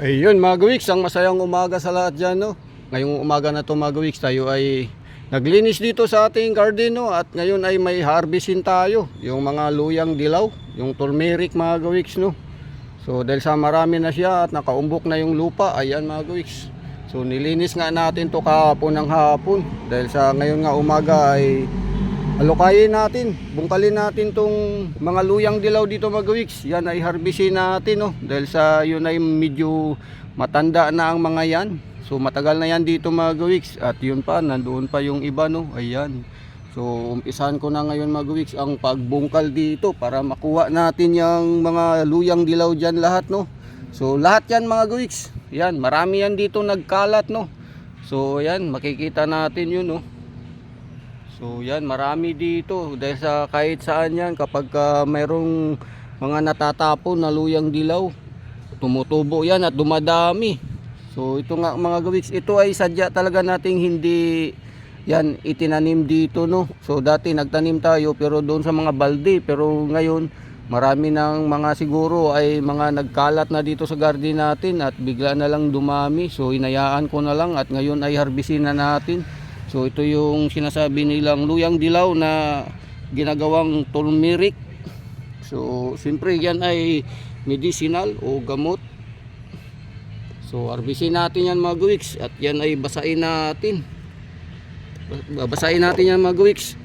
Ayun mga gawiks, ang masayang umaga sa lahat dyan, no? Ngayong umaga na to mga gawiks, tayo ay naglinis dito sa ating garden, no? At ngayon ay may harvestin tayo, yung mga luyang dilaw, yung turmeric mga gawiks, no? So dahil sa marami na siya at nakaumbok na yung lupa, ayan mga gawiks. So nilinis nga natin to kahapon ng hapon, dahil sa ngayon nga umaga ay alukayin natin, bungkalin natin tong mga luyang dilaw dito mga gawiks. Yan ay harvestin natin, no? Dahil sa yun ay medyo matanda na ang mga yan. So matagal na yan dito mga gawiks. At yun pa, nandoon pa yung iba, no? Ayan. So umpisahan ko na ngayon mga gawiks ang pagbungkal dito para makuha natin yung mga luyang dilaw dyan lahat, no? So lahat yan mga gawiks. Yan, marami yan dito nagkalat, no? So yan, makikita natin yun, no? So yan, marami dito dahil sa kahit saan yan kapag mayroong mga natatapon na luyang dilaw, tumutubo yan at dumadami. So ito nga mga gawiks, ito ay sadya talaga nating hindi yan itinanim dito, no. So dati nagtanim tayo pero doon sa mga balde, pero ngayon marami ng mga siguro ay mga nagkalat na dito sa garden natin at bigla na lang dumami. So hinayaan ko na lang at ngayon ay harvestin na natin. So ito yung sinasabi nilang luyang dilaw na ginagawang turmeric. So siyempre yan ay medicinal o gamot. So harvestin natin yan mga gawiks at yan ay basain natin. Babasain natin yan mga gawiks.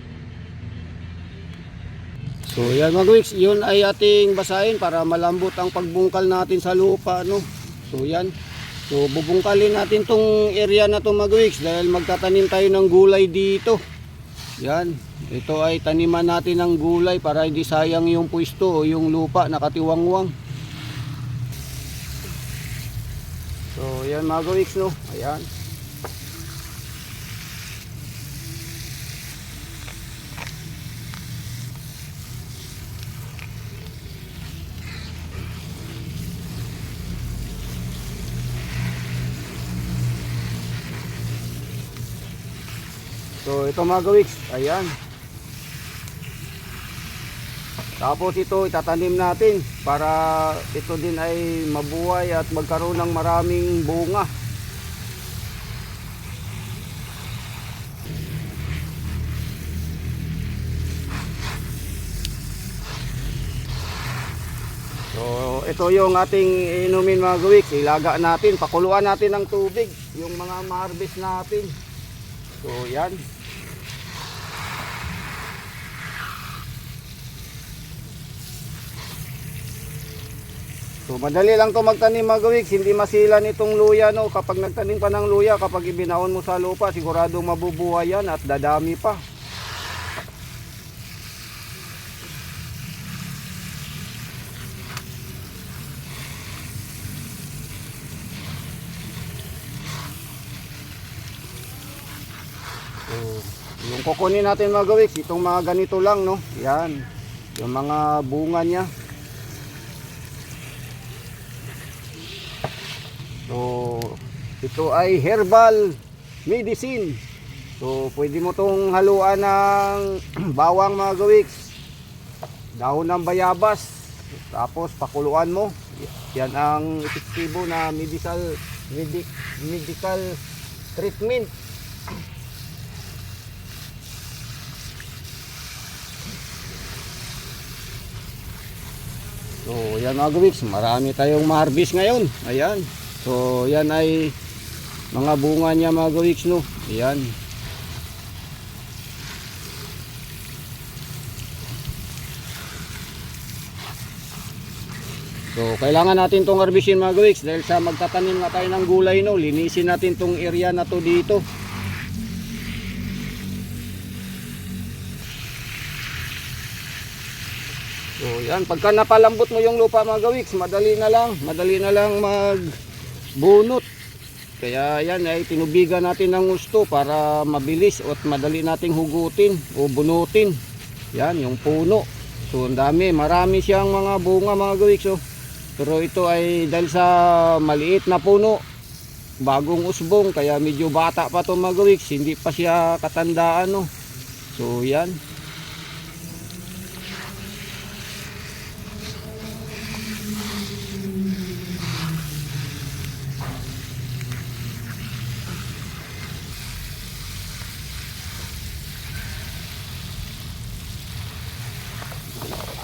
So yan mga gawiks, yun ay ating basahin para malambot ang pagbungkal natin sa lupa, no. So yan. So bubungkalin natin tong area na to mga gawiks dahil magtatanim tayo ng gulay dito. Yan, ito ay taniman natin ng gulay para hindi sayang yung pwesto o yung lupa nakatiwangwang. So yan mga gawiks, no. Ayan. So ito mga gawiks, ayan. Tapos ito itatanim natin para ito din ay mabuhay at magkaroon ng maraming bunga. So ito yung ating inumin mga gawiks, ilaga natin, pakuluan natin ng tubig yung mga ma-harvest natin. So yan. So madali lang to magtanim mga gawiks, hindi masilan itong luya, no. Kapag nagtanim pa ng luya, kapag ibinaon mo sa lupa, siguradong mabubuhay yan at dadami pa. So yung kukunin natin mga gawiks, itong mga ganito lang, no. Yan, yung mga bunga niya. So ito ay herbal medicine. So pwede mo tong haluan ng bawang mga gawiks, dahon ng bayabas, tapos pakuluan mo. Yan ang epektibo na medical treatment. So yan mga gawiks, marami tayong ma-harvest ngayon. Ayan. So yan ay mga bunga niya mga gawiks, no. Ayan. So kailangan natin tong harvestin mga gawiks dahil sa magtatanim nga tayo ng gulay, no. Linisin natin tong area na to dito. So yan, pagka napalambot mo yung lupa mga gawiks, madali na lang magbunot. Kaya yan ay tinubigan natin ng gusto para mabilis at madali nating hugutin o bunutin. Yan yung puno. So ang dami, marami siyang mga bunga mga gawiks, oh. Pero ito ay dahil sa maliit na puno, bagong usbong, kaya medyo bata pa to mga gawiks, hindi pa siya katandaan, no. So yan.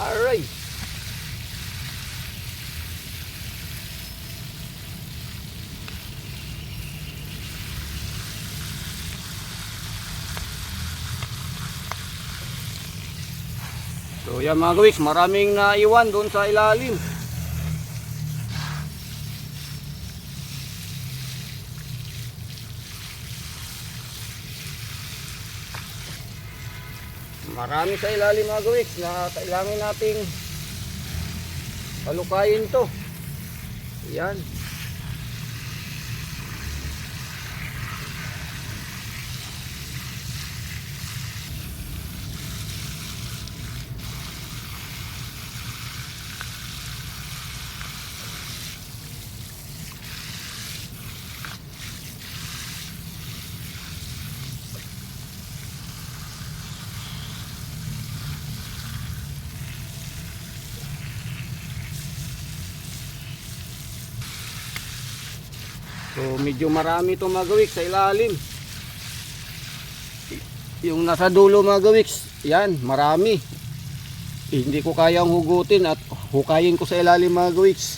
Aray. So yan mga kawiks, maraming naiwan doon sa ilalim. Marami sa ilalim mga kawiks na kailangan nating palukayin to. Yan. So medyo marami itong mga kawiks sa ilalim. Yung nasa dulo mga kawiks, yan, marami. Hindi ko kayang hugutin at hukayin ko sa ilalim mga kawiks.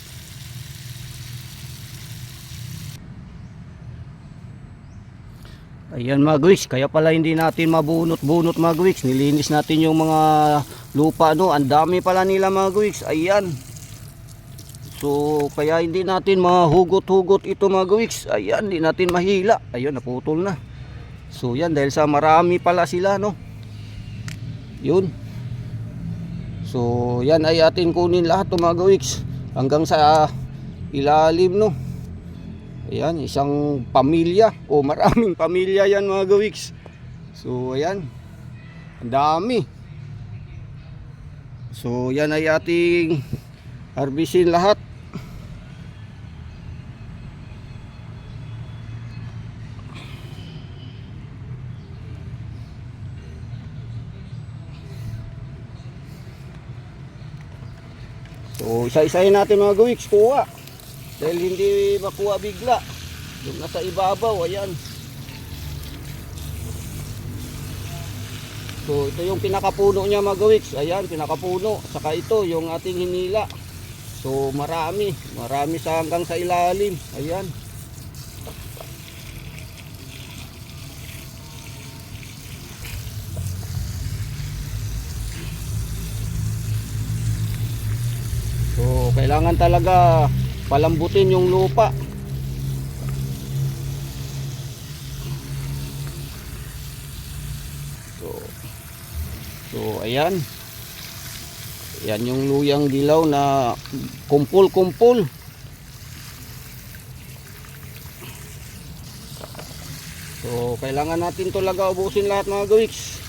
Ayan mga kawiks, kaya pala hindi natin mabunot-bunot mga kawiks. Nilinis natin yung mga lupa, no. Ang dami pala nila mga kawiks. Ayan. So kaya hindi natin mahugot-hugot ito mga kawiks. Ayan, hindi natin mahila. Ayun, naputol na. So yan, dahil sa marami pala sila, no. Yun. So yan ay atin kunin lahat to mga kawiks, hanggang sa ilalim, no. Ayan, isang pamilya o maraming pamilya yan mga kawiks. So ayan, ang dami. So yan ay ating harbisin lahat. So isa-isahin natin mga kawiks, kuha. Dahil hindi makuha bigla. Yung nasa ibabaw, ayan. So ito yung pinakapuno niya mga kawiks. Ayan, pinakapuno. Saka ito yung ating hinila. So marami sa hanggang sa ilalim. Ayan. So kailangan talaga palambutin yung lupa. So ayan. Yan yung luyang dilaw na kumpul-kumpul. So kailangan natin talaga ubusin lahat mga kawiks.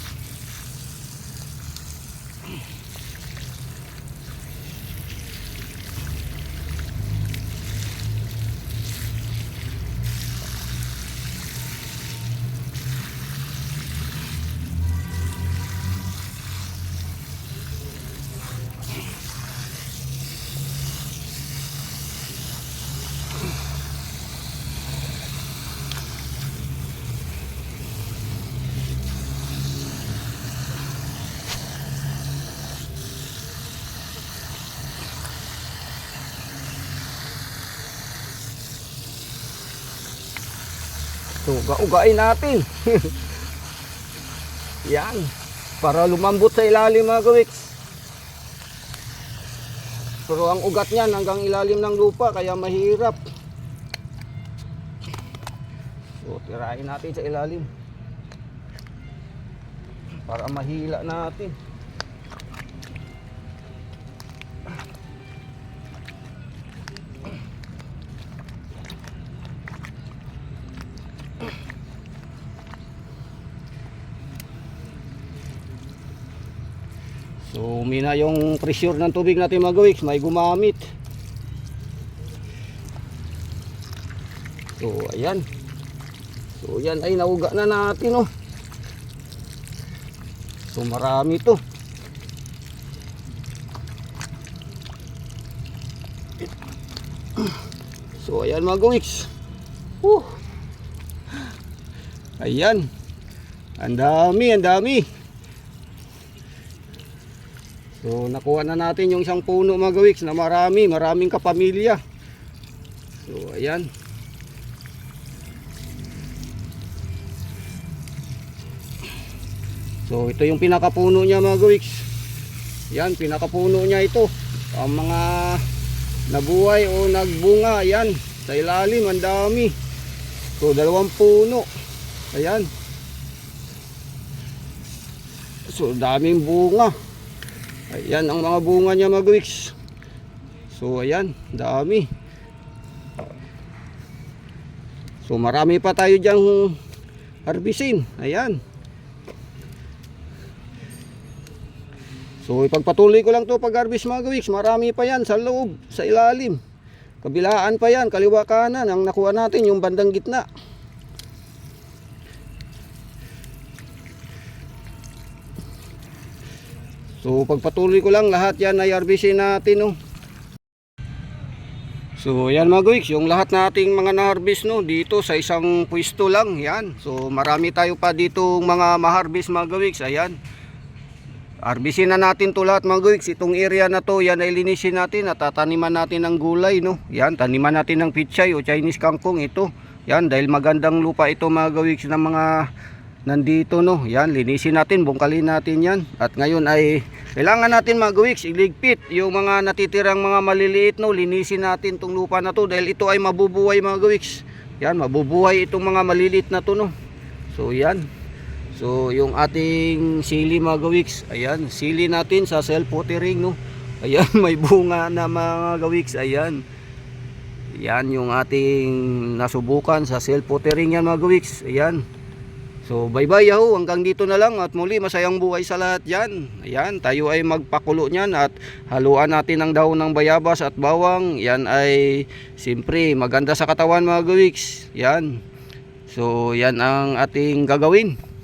So, ugain natin. Yan. Para lumambot sa ilalim mga kawiks. Pero ang ugat niyan hanggang ilalim ng lupa, kaya mahirap. So, tirahin natin sa ilalim. Para mahila natin. So umina yung pressure ng tubig natin mga kawiks, may gumamit. So ayan. So yan ay nauga na natin, oh. So marami to. So ayan mga kawiks. Ayan. Ang dami, ang dami. So So nakuha na natin yung isang puno mga gawiks na maraming kapamilya. So ayan. So ito yung pinakapuno niya mga gawiks. Yan, pinakapuno niya ito. Ang mga nabuhay o nagbunga, yan, sa ilalim ang dami. So 2 puno. Ayan. So daming bunga. Ayan ang mga bunga niya mga gawiks. So ayan, dami. So marami pa tayo diyang harbisin. Ayan. So ipagpatuloy ko lang to pag-harvest mga gawiks. Marami pa yan sa loob, sa ilalim. Kabilaan pa yan, kaliwa kanan. Ang nakuha natin yung bandang gitna. So pagpatuloy ko lang, lahat yan ay harvestin natin, no. So yan mga gawiks, yung lahat nating mga na-harvest, no, dito sa isang pwesto lang. Yan. So marami tayo pa dito mga ma-harvest mga gawiks. Ayan. Harvestin na natin to lahat mga gawiks. Itong area na to, yan ay linisin natin at tataniman natin ng gulay, no. Yan, taniman natin ng pichay o Chinese kangkong ito. Yan, dahil magandang lupa ito mga gawiks ng mga nandito, no. Yan, linisin natin, bungkalin natin yan. At ngayon ay kailangan natin mga gawiks iligpit yung mga natitirang mga maliliit, no. Linisin natin tong lupa na to dahil ito ay mabubuhay mga gawiks. Yan, mabubuhay itong mga maliliit na to, no. So yan. So yung ating sili mga gawiks, ayan, sili natin sa self-watering, no. Ayan, may bunga na mga gawiks. Ayan. Yan yung ating nasubukan sa self-watering yan mga gawiks. Ayan. So bye bye yaho, hanggang dito na lang at muli masayang buhay sa lahat yan. Ayan, tayo ay magpakulo niyan at haluan natin ng dahon ng bayabas at bawang. Yan ay siyempre maganda sa katawan mga gawiks. Yan. So yan ang ating gagawin.